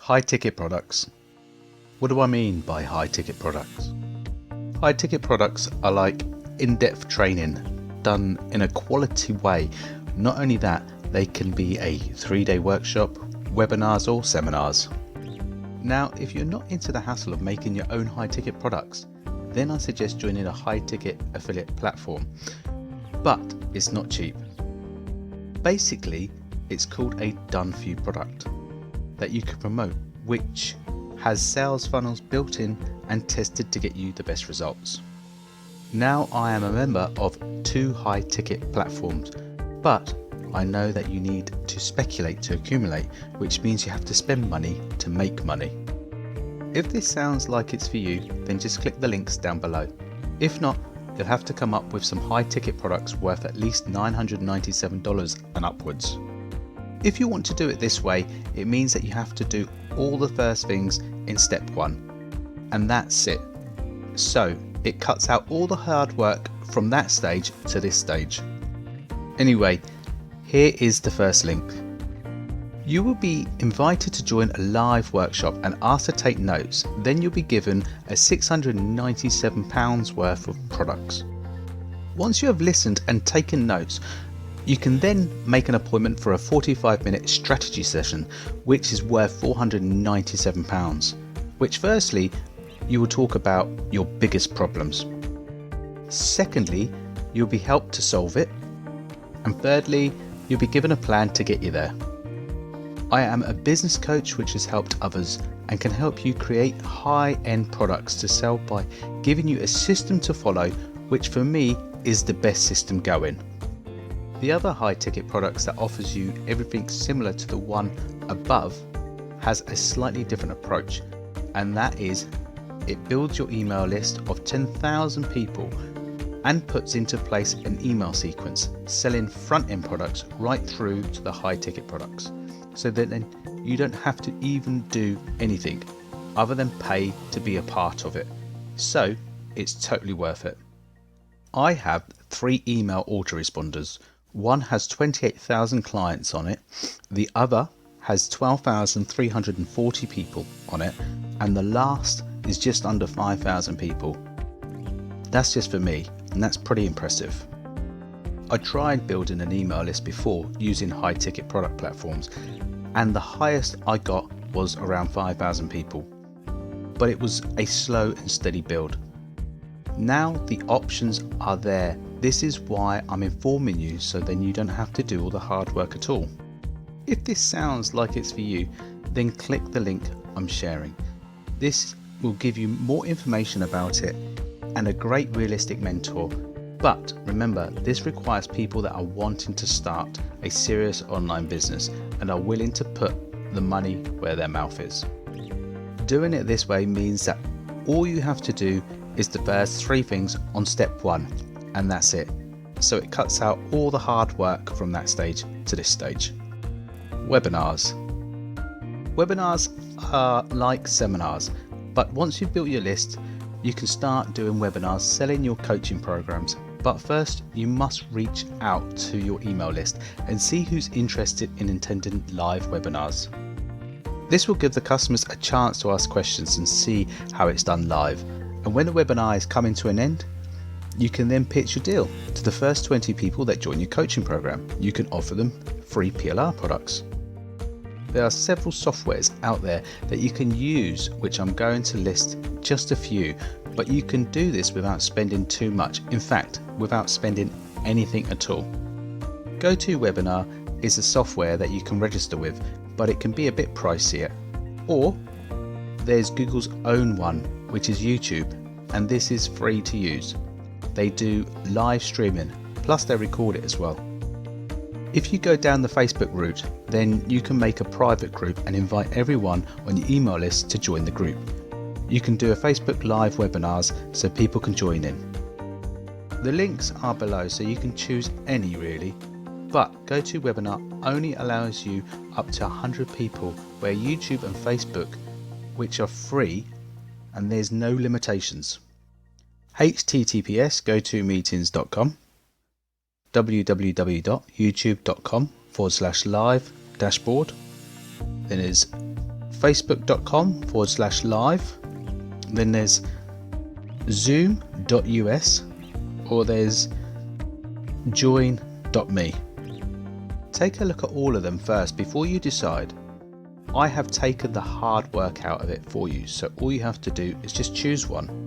High ticket products. What do I mean by high ticket products? High ticket products are like in-depth training done in a quality way. Not only that, they can be a 3-day workshop, webinars or seminars. Now, if you're not into the hassle of making your own high ticket products, then I suggest joining a high ticket affiliate platform. But it's not cheap. Basically, it's called a done for you product that you can promote, which has sales funnels built in and tested to get you the best results. Now I am a member of 2 high ticket platforms, but I know that you need to speculate to accumulate, which means you have to spend money to make money. If this sounds like it's for you, then just click the links down below. If not, you'll have to come up with some high ticket products worth at least $997 and upwards. If you want to do it this way, it means that you have to do all the first things in step 1, and that's it. So it cuts out all the hard work from that stage to this stage. Anyway, here is the first link. You will be invited to join a live workshop and asked to take notes. Then you'll be given a £697 worth of products. Once you have listened and taken notes, you can then make an appointment for a 45-minute strategy session, which is worth £497, which firstly, you will talk about your biggest problems. Secondly, you'll be helped to solve it. And thirdly, you'll be given a plan to get you there. I am a business coach which has helped others and can help you create high-end products to sell by giving you a system to follow, which for me is the best system going. The other high ticket products that offers you everything similar to the one above has a slightly different approach, and that is it builds your email list of 10,000 people and puts into place an email sequence selling front-end products right through to the high ticket products, so that then you don't have to even do anything other than pay to be a part of it. So it's totally worth it. I have 3 email autoresponders. One has 28,000 clients on it, the other has 12,340 people on it, and the last is just under 5,000 people. That's just for me, and that's pretty impressive. I tried building an email list before using high ticket product platforms, and the highest I got was around 5,000 people, but it was a slow and steady build. Now the options are there. This is why I'm informing you, so then you don't have to do all the hard work at all. If this sounds like it's for you, then click the link I'm sharing. This will give you more information about it and a great realistic mentor. But remember, this requires people that are wanting to start a serious online business and are willing to put the money where their mouth is. Doing it this way means that all you have to do is the first 3 things on step 1, and that's it. So it cuts out all the hard work from that stage to this stage. Webinars. Webinars are like seminars, but once you've built your list, you can start doing webinars selling your coaching programs. But first, you must reach out to your email list and see who's interested in attending live webinars. This will give the customers a chance to ask questions and see how it's done live. And when the webinar is coming to an end, you can then pitch your deal to the first 20 people that join your coaching program. You can offer them free PLR products. There are several softwares out there that you can use, which I'm going to list just a few, but you can do this without spending too much. In fact, without spending anything at all. GoToWebinar is a software that you can register with, but it can be a bit pricier. Or there's Google's own one, which is YouTube, and this is free to use. They do live streaming, plus they record it as well. If you go down the Facebook route, then you can make a private group and invite everyone on your email list to join the group. You can do a Facebook live webinars so people can join in. The links are below, so you can choose any really, but GoToWebinar only allows you up to 100 people, where YouTube and Facebook, which are free, and there's no limitations. https gotomeetings.com, www.youtube.com/live dashboard. Then is facebook.com/live, then there's zoom.us, or there's join.me. Take a look at all of them first before you decide. I have taken the hard work out of it for you, so all you have to do is just choose one.